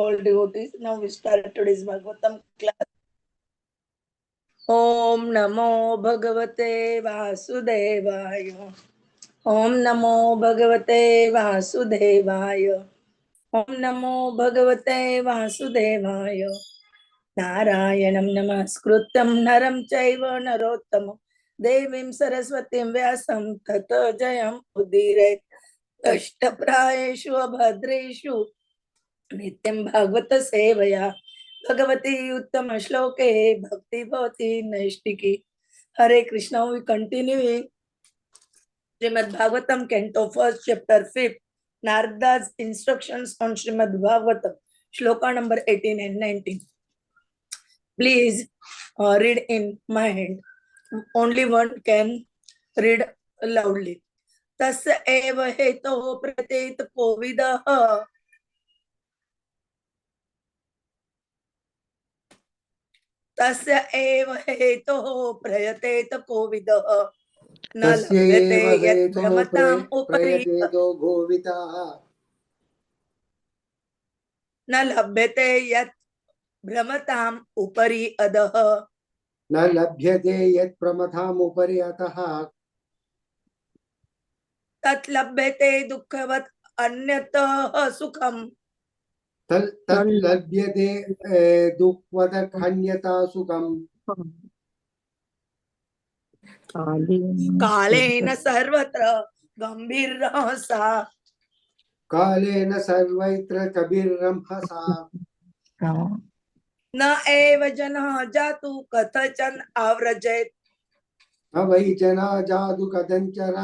all devotees. Now we start today's Bhagavatam class. Om Namo Bhagavate Vasudevaya. Om Namo Bhagavate Vasudevaya. Om Namo Bhagavate Vasudevaya. Narayanam Namaskrutam Naram Chaiva Narottam Devim Saraswatim Vyasam Tato Jayam Udire Ashtaprayeshu Abhadreshu Nityam Bhagavata Sevaya Bhagavati Uttama Shloke Bhakti Bhavati Naishtiki. Hare Krishna. We continue Srimad Bhagavatam, Canto 1, Chapter 5, Narada's instructions on Srimad Bhagavatam, Shloka number 18 and 19. Please read in mind. Only one can read loudly. Tasya eva heto pratet Kovida. Tasya eva heto prayatet Kovida. Na labhyate yat brahmatam upari. Na labhyate yat brahmatam upari adha. न लभ्यते यत् प्रमथाम् उपरि अतः तत् लभ्यते दुःखवत् अन्यतः सुखम् तत् लभ्यते दुःखवत् अन्यथा सुखम् कालेन सर्वत्र गम्भीरसा कालेन सर्वत्र कबीरंहसा न एव जनः जातु कथचन आव्रजेत् न वै जना जातु कथंचन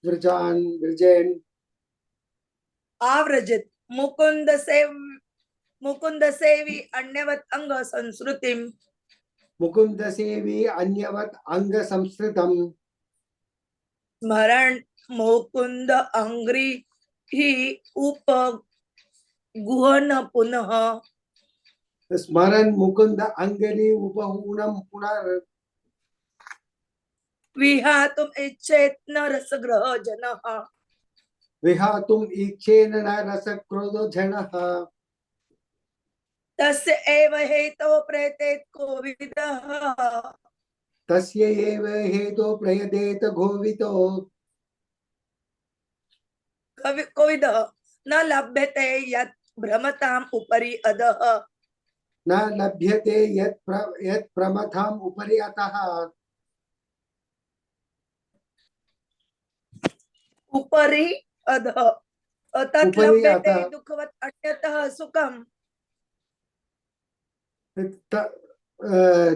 व्रजेन् आव्रजेत् मुकुंद सेवी अन्यवत् अंग संस्कृतिम् मुकुंद सेवी अन्यवत् अंग संस्कृतम् स्मरण मुकुंद अंग्री ही उपगुहन पुनः स्मरन् मुकुंद अंगली उपहूनम् पुनर् विहातुम् इच्छेत् न रसग्रह जनः विहातुम् इच्छेन न रसक्रोधो जनः तस्य एव हेतो प्रेतेत् कोविदः तस्य एव हेतो प्रयतेत गोवितो कोविदः न लभ्यते यत् भ्रमताम् उपरि अधः न लभ्यते यत् प्रमथाम् उपरि अतः उपरि अधः तत् लभ्यते दुःखवत् अन्यतः सुखम्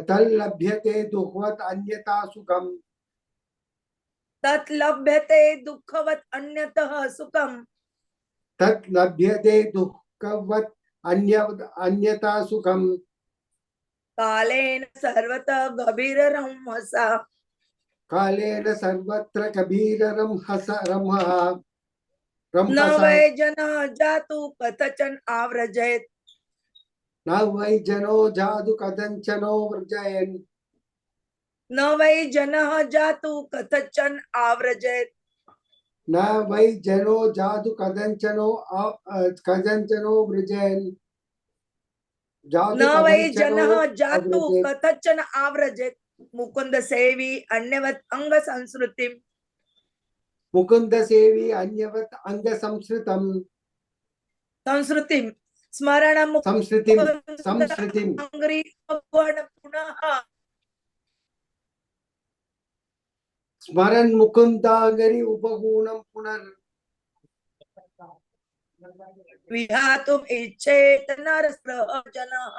तत् लभ्यते दुःखवत् अन्यथा सुखम् तत् लभ्यते दुःखवत् अन्यतः सुखम् तत् लभ्यते दुःखवत् अन्यथा सुखम् कालेन सर्वतः गभीररंहसा कालेन सर्वत्र कबीररंहसः न वै जनः जातु कथचन आव्रजेत् न वै जनो जातु कथंचनो व्रजेन् न वै जनः जातु कथचन आव्रजेत् न वै जनो जातु कथंचनो व्रजेन् न वै जनः जातु कथचन आव्रजेत् मुकुंद सेवी अन्यवत् अंग संस्कृतिम् मुकुंद सेवी अन्यवत् अंग संस्कृतम् संस्कृतिम् स्मरणं संस्कृतिम् अंग्री पुनः स्मरन् मुकुंदागरि उपगुणं पुनर् विहातुम् इच्छेत नरस्रः जनः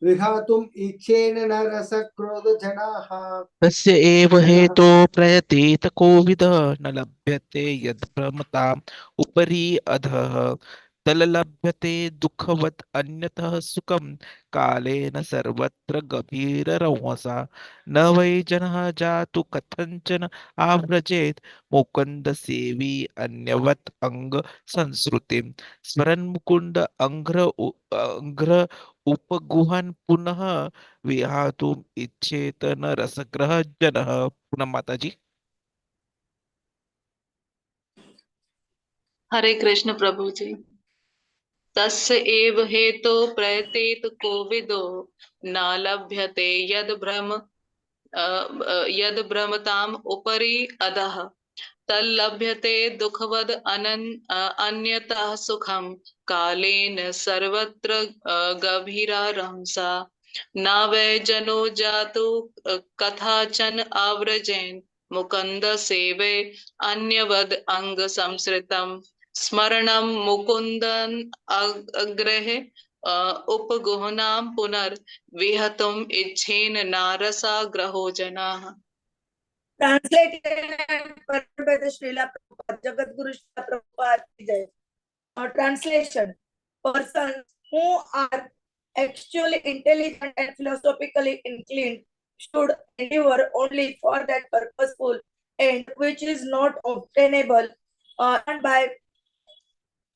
विहातुम् इच्छेन न रसक्रोध जनाः तस्य एव हेतो प्रयतेत कोविदः न लभ्यते यद्भ्रमताम् उपरि अधः तल्लभ्यते दुःखवत् अन्यतः सुखं कालेन सर्वत्र गभीररंहसा न वै जनः जातु कथंचन आव्रजेत् मुकुन्द सेवी अन्यवत् अंग संस्कृतिं स्मरन् मुकुन्द अंघ्र उपगुहन् पुनः विहातुम् इच्छेत न रसग्रह जनः। पुनः माताजी। हरे कृष्ण प्रभु जी। तस्य एव हेतो प्रयतेत कोविदो न लभ्यते यद् भ्रमताम् उपरि अधः तल्लभ्यते दुःखवद् अन्यतः सुखं कालेन सर्वत्र गभीरारहंसा न वै जनो जातु कथाचन आव्रजेन् मुकुन्द सेवे अन्यवद् अंग संसृतं स्मरणं मुकुन्दन् अग्रहे उपगुहनां पुनर्विहतुम् इच्छेन नारसा ग्रहो जनाः. Translated and printed by the Srila Prabhupada, Jagadguru Srila Prabhupada ki Jai. Translation: persons who are actually intelligent and philosophically inclined should endeavor only for that purposeful end which is not obtainable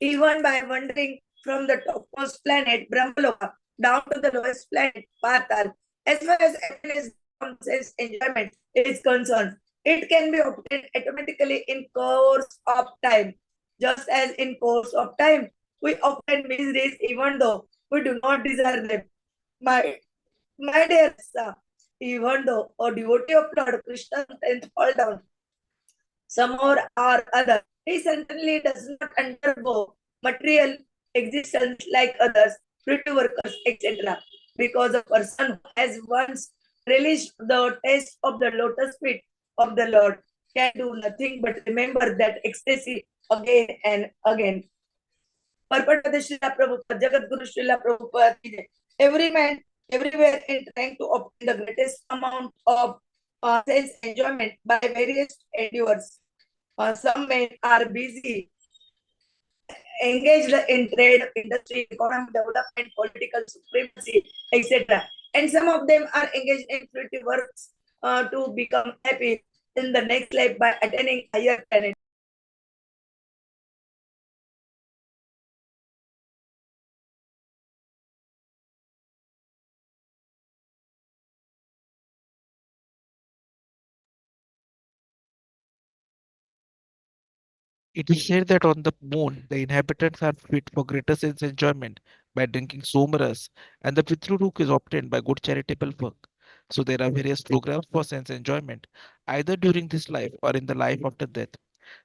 even by wandering from the topmost planet Brahmaloka down to the lowest planet Patal. As far as happiness from sense enjoyment is concerned, it can be obtained automatically in course of time. Just as in course of time, we obtain miseries even though we do not desire them. My dear sir, even though a devotee of Lord Krishna can fall down somehow or other, he certainly does not undergo material existence like others, pretty workers, etc. Because a person who has once relished the taste of the lotus feet of the Lord can do nothing but remember that ecstasy again and again. Purport of the Srila Prabhupada, Jagat Guru Srila Prabhupada. Every man, everywhere in trying to obtain the greatest amount of sense enjoyment by various endeavors. Some men are busy, engaged in trade, industry, economic development, political supremacy, etc. And some of them are engaged in creative works to become happy in the next life by attaining higher planet. It is said that on the moon, the inhabitants are fit for greater sense enjoyment by drinking somaras, and the Pitrulok is obtained by good charitable work. So there are various programs for sense enjoyment, either during this life or in the life after death.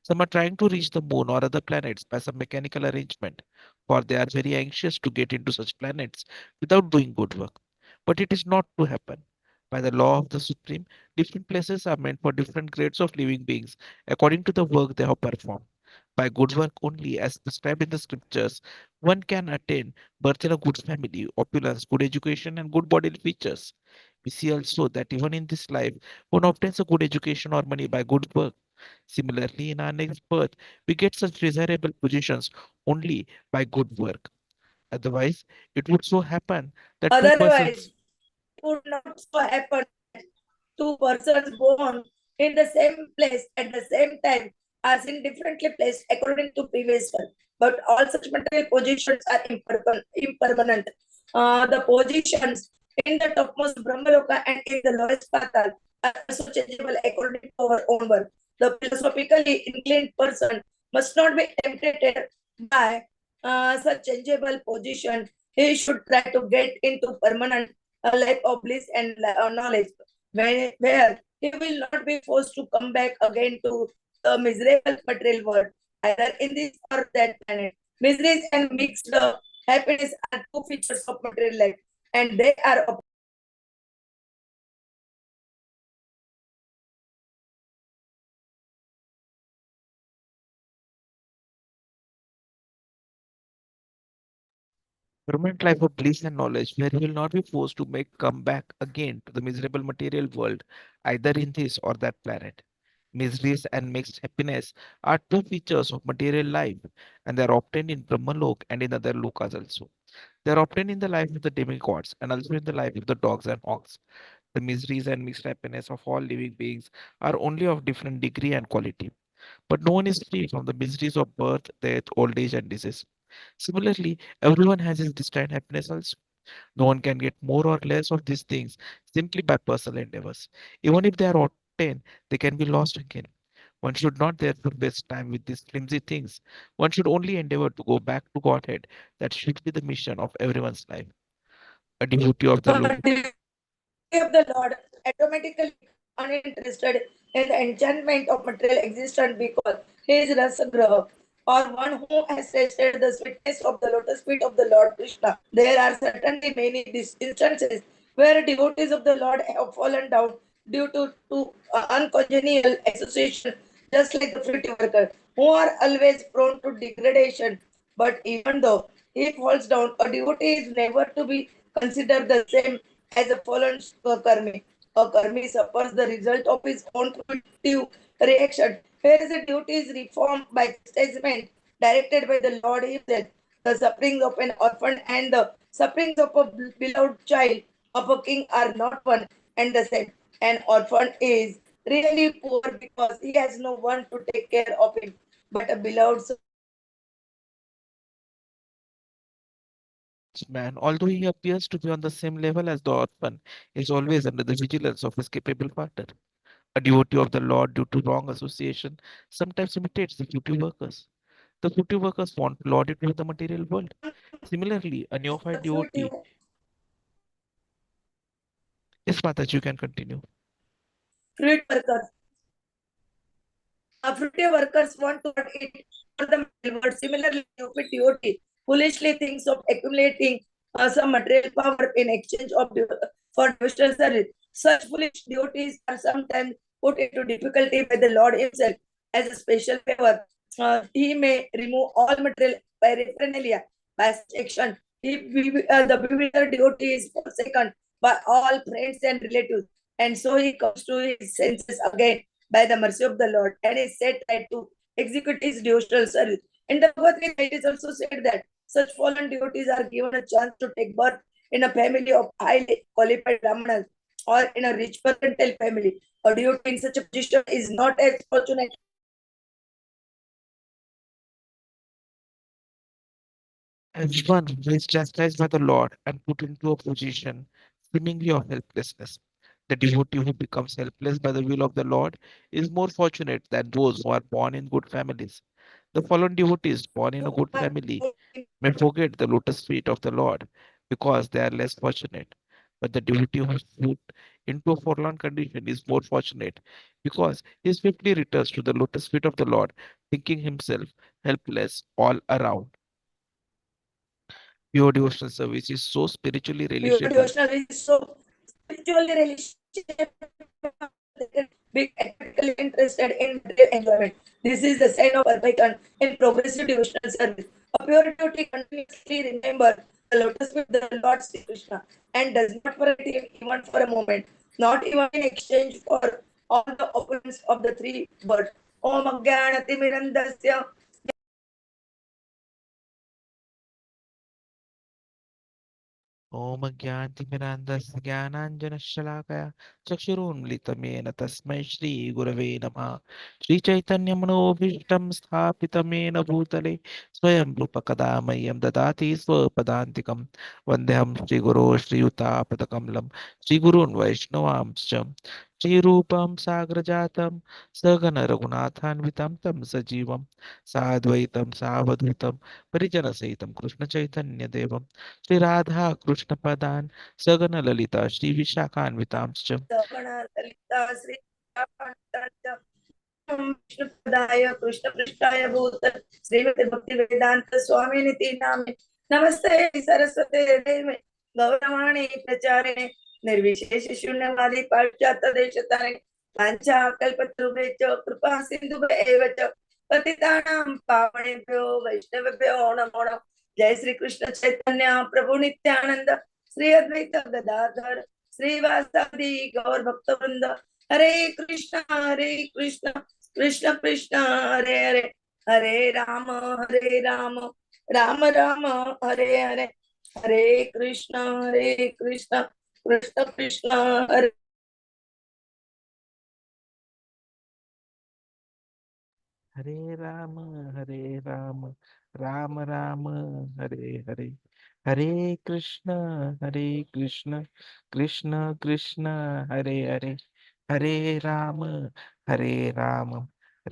Some are trying to reach the moon or other planets by some mechanical arrangement, for they are very anxious to get into such planets without doing good work. But it is not to happen. By the law of the Supreme, different places are meant for different grades of living beings according to the work they have performed. By good work only, as prescribed in the scriptures, one can attain birth in a good family, opulence, good education, and good bodily features. We see also that even in this life, one obtains a good education or money by good work. Similarly, in our next birth, we get such desirable positions only by good work. Otherwise, it would so happen that two Otherwise, persons. it would not so happen that two persons born in the same place at the same time are seen differently placed according to previous one. But all such material positions are impermanent. The positions in the topmost Brahmaloka and in the lowest Patal are also changeable according to our own work. The philosophically inclined person must not be tempted by such changeable position. He should try to get into permanent life of bliss and knowledge, where he will not be forced to come back again to the miserable material world, either in this or that planet. Miseries and mixed happiness are two features of material life, and they are Permanent life of bliss and knowledge, where he will not be forced to make come back again to the miserable material world, either in this or that planet. Miseries and mixed happiness are two features of material life, and they are obtained in Brahmalok and in other lokas also. They are obtained in the life of the demigods and also in the life of the dogs and hawks. The miseries and mixed happiness of all living beings are only of different degree and quality. But no one is free from the miseries of birth, death, old age, and disease. Similarly, everyone has his destined happiness also. No one can get more or less of these things simply by personal endeavors. Even if they are obtained, they can be lost again. One should not therefore waste time with these flimsy things. One should only endeavor to go back to Godhead. That should be the mission of everyone's life. A devotee of the Lord. Of the Lord automatically uninterested in the enchantment of material existence because he is Rasagraha, or one who has tasted the sweetness of the lotus feet of the Lord Krishna. There are certainly many instances where devotees of the Lord have fallen down due to uncongenial association, just like the fruity worker, who are always prone to degradation. But even though he falls down, a devotee is never to be considered the same as a fallen karmi. A karmi suffers the result of his own fruitive reaction, whereas a duty is reformed by chastisement directed by the Lord Himself. The sufferings of an orphan and the sufferings of a beloved child of a king are not one and the same. An orphan is really poor because he has no one to take care of him, but a beloved Man, although he appears to be on the same level as the orphan, is always under the vigilance of his capable partner. A devotee of the Lord, due to wrong association, sometimes imitates the fruity workers. The fruity workers want lauded with the material world. Similarly, a neophyte devotee. fruit Yes, Mataji, you can continue. workers. Fruity workers want to eat for the material world. Similarly, stupid devotee foolishly thinks of accumulating some material power in exchange of for devotional service. Such foolish devotees are sometimes put into difficulty by the Lord Himself as a special favor. He may remove all material paraphernalia by such action. The bewildered devotee is forsaken by all friends and relatives, and so he comes to his senses again by the mercy of the Lord and is set right to execute his devotional service. In the Bhagavad-gītā, it is also said that such fallen devotees are given a chance to take birth in a family of highly qualified brahmanas or in a rich mercantile family. A devotee in such a position is not as fortunate. As one who is chastised by the Lord and put into a position seemingly of helplessness. The devotee who becomes helpless by the will of the Lord is more fortunate than those who are born in good families. The fallen devotees born in a good family may forget the lotus feet of the Lord because they are less fortunate. But the devotee who is put into a forlorn condition is more fortunate because he swiftly returns to the lotus feet of the Lord, thinking himself helpless all around. Pure devotional service is so spiritually Your relishable. devotional is so spiritually relationship, be practically interested in material enjoyment. This is the sign of perfection in progressive devotional service. A pure devotee continuously remember the lotus feet of the Lord Sri Krishna and does not forget him even for a moment, not even in exchange for all the opulence of the three worlds. Om Agyanati Mirandasya. ॐ ज्ञानतिमिरान्धस्य ज्ञानाञ्जनशलाकया चक्षुरुन्मिलितमेन तस्मै श्रीगुरवे नमः श्रीचैतन्यमनोभीष्टं स्थापितमेन भूतले स्वयं रूपकदा मह्यं ददाति स्वपदान्तिकं वन्देऽहं श्रीगुरो श्रीयुतापदकमलं श्रीगुरून् वैष्णवांश्च श्रीरूपं साग्रजातं सघन रघुनाथान्वितं तं सजीवं साद्वैतं सावधूतं परिजनसहितं कृष्णचैतन्यदेवं श्री राधा कृष्ण पदान सगन ललिता श्री विशाखान्वितांश्च ललिता श्री विष्णुपदाय कृष्ण पृष्ठाय भूत श्रीमती भक्ति वेदांत स्वामी निति नामे नमस्ते सरस्वती देवे गौरवाणी प्रचारिणे निर्विशेष शून्यवादी पाश्चात्य देशतारिणे वाञ्छा कल्पतरुभ्यश्च कृपा सिन्धुभ्येव च पतितानां पावनेभ्यो वैष्णवेभ्यो नमो नमः। जय श्री कृष्ण चैतन्य प्रभु नित्यानंद श्री अद्वैत गदाधर श्रीवासादि गौर भक्तवृंद हरे Krishna Krishna Krishna Hare Hare Hare Ram Ram Ram Hare Hare Hare Krishna Krishna Krishna Hare Hare Ram Ram Ram Hare Hare Hare Krishna Krishna Krishna Hare Hare Hare Ram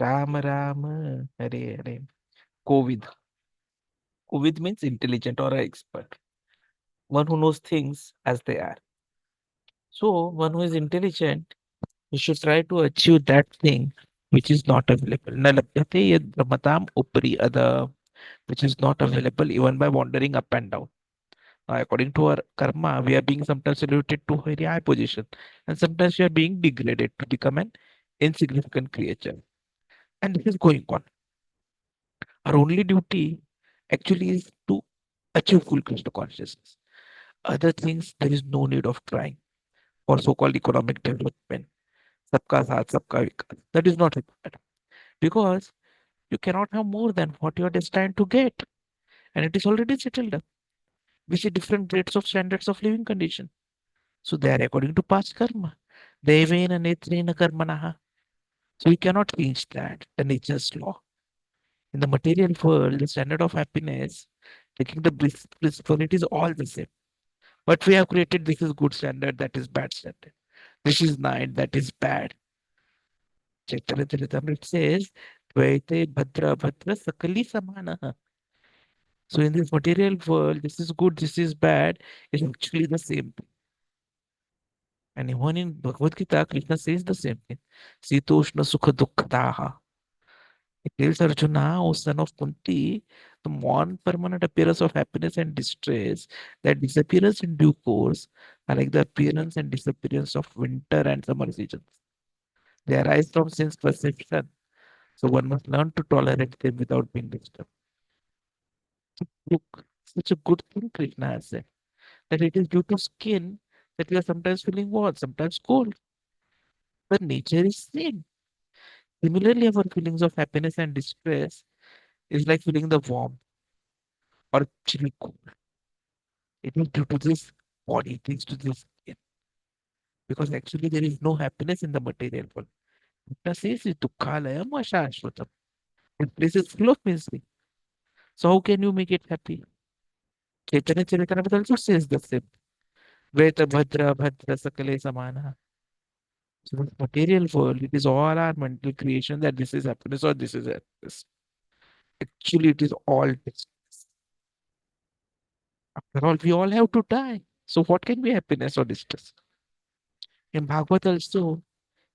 Ram Ram Hare Hare. Kovida. Kovid means intelligent or expert. One who knows things as they are. So one who is intelligent, he should try to achieve that thing which is not available. Na labhyate yad brahmatam upari ada, which is not available even by wandering up and down. Now, according to our karma, we are being sometimes elevated to a very high position, and sometimes we are being degraded to become an insignificant creature. And this is going on. Our only duty actually is to achieve full Krishna consciousness. Other things, there is no need of trying for so-called economic development. Sabka saath, sabka vikas. That is not required because you cannot have more than what you are destined to get, and it is already settled up. We see different grades of standards of living condition. So they are according to past karma. Devena netrena karmanaha. So we cannot change that, the nature's law. In the material world, the standard of happiness, taking the principle, it is all the same. But we have created this is good standard, that is bad standard. This is night, that is bad. Chaitanya Charitamrita says, Dvaite Bhadra Bhadra Sakali Samanaha. So in this material world, this is good, this is bad, is actually the same thing. And even in Bhagavad-gītā, Krishna says the same thing. Sitoshna Sukha Dukkadaha. It tells Arjuna, O son of Kunti, the one permanent appearance of happiness and distress, that disappearance in due course, are like the appearance and disappearance of winter and summer seasons. They arise from sense perception. So one must learn to tolerate them without being disturbed. Look, such a good thing Krishna has said, that it is due to skin that we are sometimes feeling warm, sometimes cold. But nature is same. Similarly, our feelings of happiness and distress is like feeling the warm or chilly cold. It is due to this body, it is to this skin. Because actually there is no happiness in the material world. Krishna says it dukhalayam ashashvatam. This place is full of misery. So how can you make it happy? Chaitanya Charitamrita also says the same. Veta bhadra bhadra sakale samana. So this material world, it is all our mental creation that this is happiness or this is happiness. Actually, it is all distress. After all, we all have to die. So what can be happiness or distress? In Bhagavad also,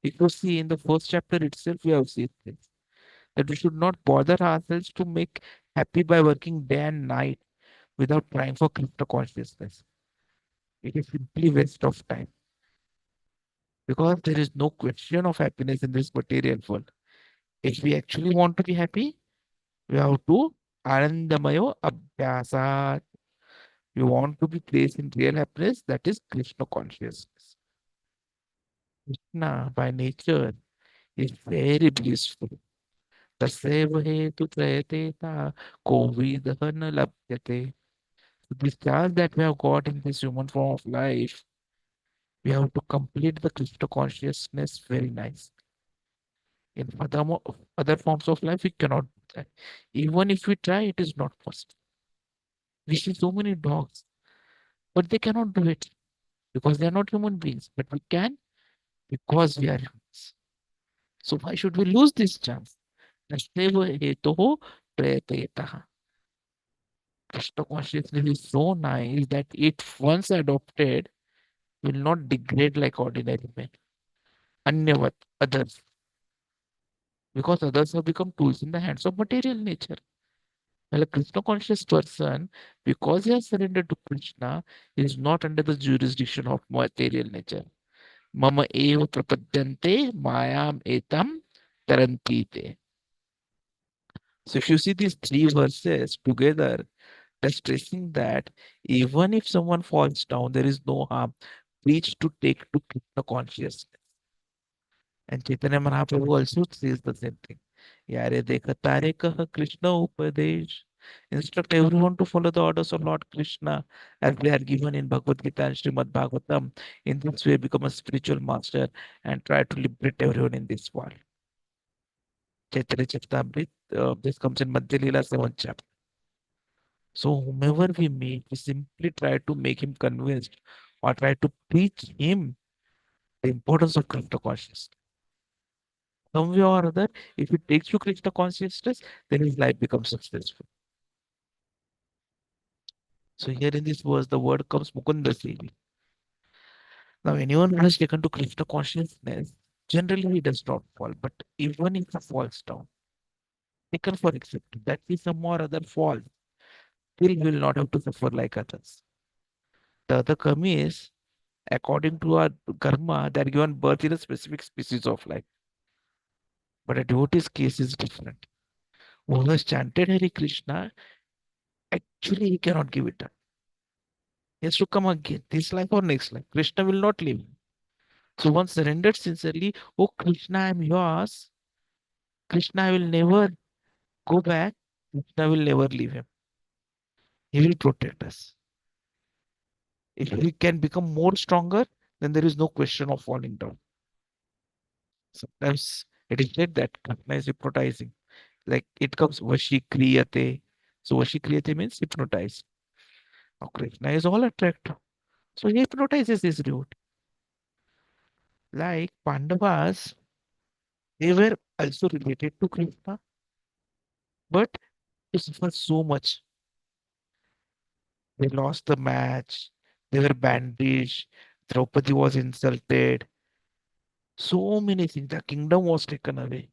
if you see in the first chapter itself, we have seen this, that we should not bother ourselves to make happy by working day and night without trying for Krishna consciousness. It is simply waste of time because there is no question of happiness in this material world. If we actually want to be happy, we have to Anandamayo Abhyasat. We want to be placed in real happiness, that is Krishna consciousness. Krishna by nature is very blissful. तस्यैव हेतुत्रयतेता कोविदः न लभ्यते. So this chance that we have got in this human form of life, we have to complete the Krishna consciousness very nice. In other forms of life, we cannot do that. Even if we try, it is not possible. We see so many dogs, but they cannot do it because they are not human beings. But we can because we are humans. So why should we lose this chance? तस्यैव हेतुः प्रयतेतः. Krishna consciousness is so nice that it once adopted will not degrade like ordinary men. Anyavat, others. Because others have become tools in the hands of material nature. While a Krishna conscious person, because he has surrendered to Krishna, is not under the jurisdiction of material nature. Mama eva prapadyante mayam etam tarantite. So if you see these three verses together, they're stressing that even if someone falls down, there is no harm. Preach to take to Krishna consciousness. And Chaitanya Mahaprabhu also says the same thing. Yare dekha tare kaha Krishna upadesh. Instruct everyone to follow the orders of Lord Krishna as they are given in Bhagavad-gītā and Srimad Bhagavatam. In this way, become a spiritual master and try to liberate everyone in this world. Chaitanya Charitamrita, this comes in Madhya Lila 7th chapter. So whomever we meet, we simply try to make him convinced or try to teach him the importance of Krishna consciousness. Some way or other, if he takes to Krishna consciousness, then his life becomes successful. So here in this verse, the word comes Mukunda Sevi. Now, anyone who has taken to Krishna consciousness, generally he does not fall. But even if he falls down, taken for accepted that he some or other falls, still he will not have to suffer like others. The other karma is, according to our karma, they are given birth in a specific species of life. But a devotee's case is different. Who has chanted Hare Krishna, actually he cannot give it up. He has to come again, this life or next life. Krishna will not leave him. So once surrendered sincerely, oh Krishna, I am yours. Krishna, I will never go back. Krishna will never leave him. He will protect us. If he can become more stronger, then there is no question of falling down. Sometimes it is said that Krishna is hypnotizing. Like it comes Vashi Kriyate. So Vashi Kriyate means hypnotize. Now Krishna is all attractive. So he hypnotizes his devotee. Like Pandavas, they were also related to Krishna, but they suffered so much. They lost the match. They were bandaged. Draupadi was insulted. So many things. The kingdom was taken away.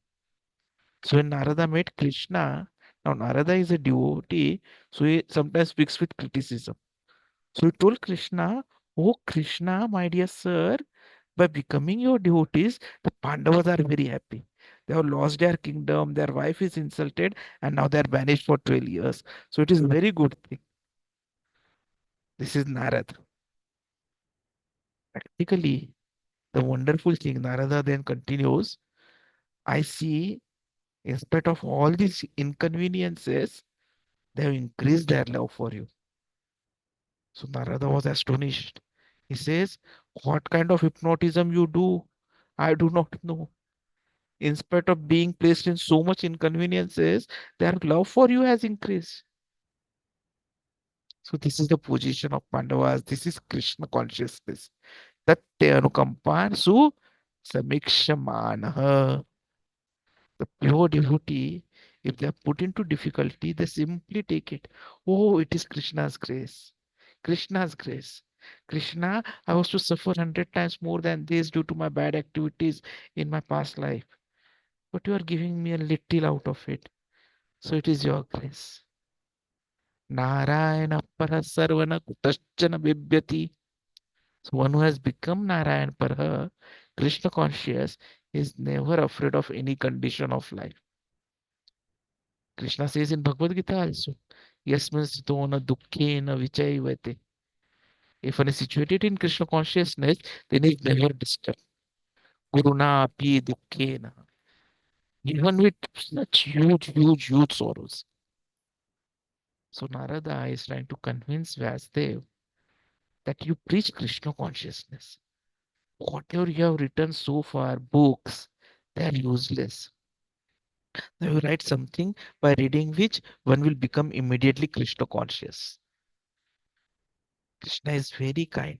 So when Narada met Krishna, now Narada is a devotee, so he sometimes speaks with criticism. So he told Krishna, oh Krishna, my dear sir, by becoming your devotees, the Pandavas are very happy. They have lost their kingdom, their wife is insulted, and now they are banished for 12 years. So it is a very good thing. This is Narada. Practically, the wonderful thing, Narada then continues, I see, in spite of all these inconveniences, they have increased their love for you. So Narada was astonished. He says, what kind of hypnotism you do? I do not know. In spite of being placed in so much inconveniences, their love for you has increased. So this is the position of Pandavas. This is Krishna consciousness. Tatya anukampa su samikshamanaha. The pure devotee, if they are put into difficulty, they simply take it. Oh, it is Krishna's grace. Krishna's grace. Krishna, I was to suffer 100 times more than this due to my bad activities in my past life. But you are giving me a little out of it. So it is your grace. Narayana para sarvana kutaschana bibhyati. So one who has become Narayan para, Krishna conscious, is never afraid of any condition of life. Krishna says in Bhagavad-gītā also, Yasmin sthona dukkhena vichayvate. If one is situated in Krishna consciousness, then he is never disturbed. Guruna api dukkhena. Even with such huge sorrows. So Narada is trying to convince Vyasdev that you preach Krishna consciousness. Whatever you have written so far, books, they are useless. Now you write something by reading which one will become immediately Krishna conscious. Krishna is very kind.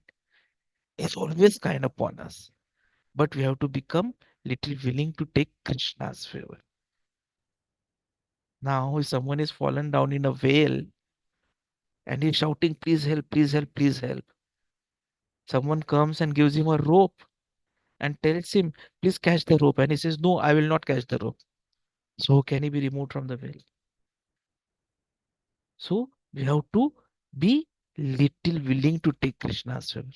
He is always kind upon us. But we have to become little willing to take Krishna's favor. Now, if someone is fallen down in a whale and he's shouting, please help, please help, please help. Someone comes and gives him a rope and tells him, please catch the rope. And he says, no, I will not catch the rope. So can he be removed from the whale? So we have to be little willing to take Krishna's favor.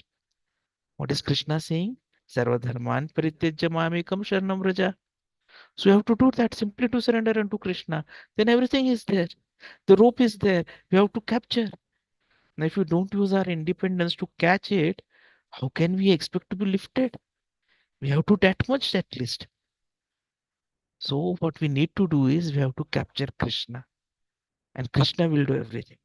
What is Krishna saying? Sarva dharman parityajya mamekam sharanam vraja. So you have to do that simply to surrender unto Krishna. Then everything is there. The rope is there. We have to capture. Now, if we don't use our independence to catch it, how can we expect to be lifted? We have to that much at least. So what we need to do is we have to capture Krishna. And Krishna will do everything.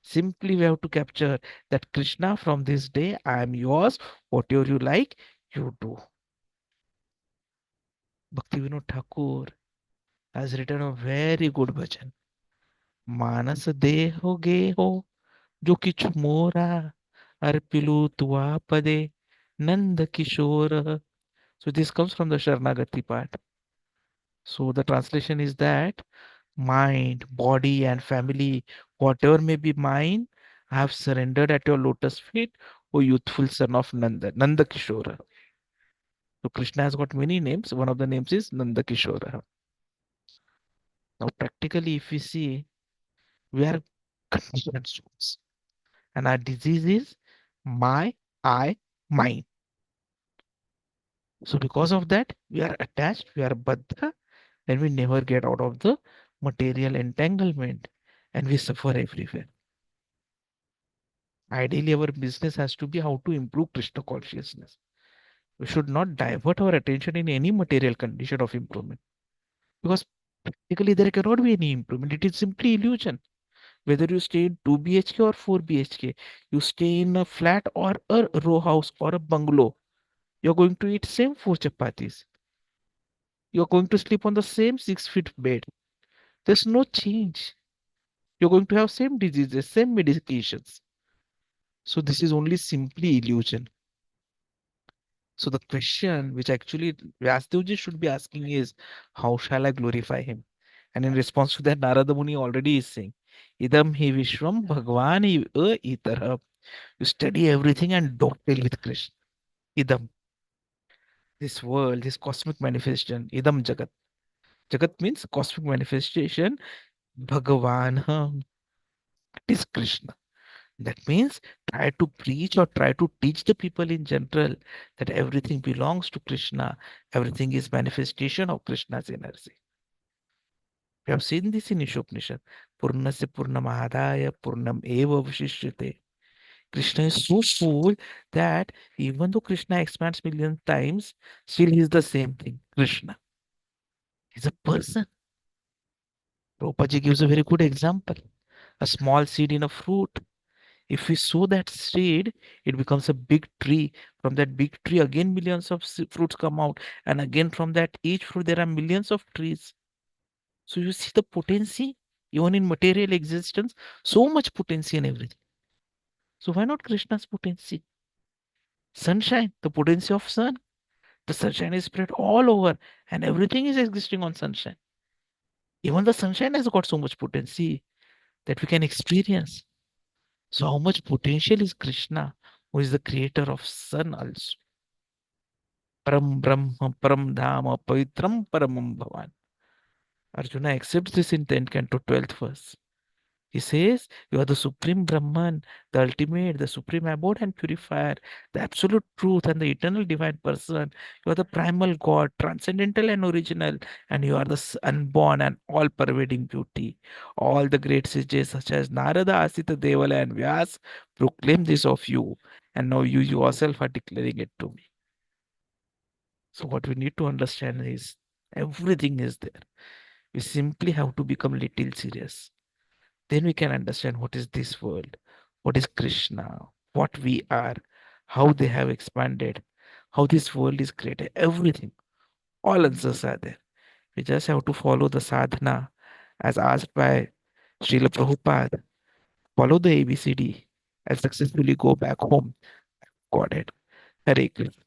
Simply we have to capture that Krishna, from this day, I am yours. Whatever you like, you do. Bhaktivinoda Thakur has written a very good bhajan. Manas deho geho jo kichu mora arpilu tuapade nand kishora. So this comes from the Sharanagati part. So the translation is that mind, body, and family, whatever may be mine, I have surrendered at your lotus feet, O youthful son of Nanda, Nanda Kishora. So Krishna has got many names. One of the names is Nanda Kishora. Now, practically, if we see, we are conditioned souls, and our disease is my, I, mine. So because of that, we are attached, we are baddha, and we never get out of the material entanglement, and we suffer everywhere. Ideally, our business has to be how to improve Krishna consciousness. We should not divert our attention in any material condition of improvement, because practically there cannot be any improvement. It is simply illusion. Whether you stay in 2 BHK or 4 BHK, you stay in a flat or a row house or a bungalow, you're going to eat same 4 chapatis. You're going to sleep on the same 6 feet bed. There's no change. You're going to have same diseases, same medications. So this is only simply illusion. So the question which actually Vyasdevji should be asking is, how shall I glorify him? And in response to that, Narada Muni already is saying, Idam hi Vishwam Bhagwan itarah. You study everything and don't deal with Krishna. Idam. This world, this cosmic manifestation, Idam Jagat. Jagat means cosmic manifestation. Bhagavan, it is Krishna. That means try to preach or try to teach the people in general that everything belongs to Krishna. Everything is manifestation of Krishna's energy. We have seen this in Ishopanishad. Purnasya Purnamadaya Purnam Eva Vishishyate. Krishna is so full that even though Krishna expands million times, still he is the same thing. Krishna. He's a person. Prabhupada gives a very good example. A small seed in a fruit. If we sow that seed, it becomes a big tree. From that big tree, again millions of fruits come out. And again from that each fruit, there are millions of trees. So you see the potency, even in material existence, so much potency in everything. So why not Krishna's potency? Sunshine, the potency of sun. The sunshine is spread all over and everything is existing on sunshine. Even the sunshine has got so much potency that we can experience. So how much potential is Krishna, who is the creator of sun also? Param Brahma, Param Dhama, Pavitram Paramam Bhavan. Arjuna accepts this in 10th canto, 12th verse. He says, you are the supreme Brahman, the ultimate, the supreme abode and purifier, the absolute truth and the eternal divine person. You are the primal God, transcendental and original, and you are the unborn and all-pervading beauty. All the great sages such as Narada, Asita, Devala and Vyas proclaim this of you, and now you yourself are declaring it to me. So what we need to understand is everything is there. We simply have to become little serious. Then we can understand what is this world, what is Krishna, what we are, how they have expanded, how this world is created. Everything, all answers are there. We just have to follow the sadhana as asked by Srila Prabhupada. Follow the ABCD and successfully go back home. Got it. Hare Krishna.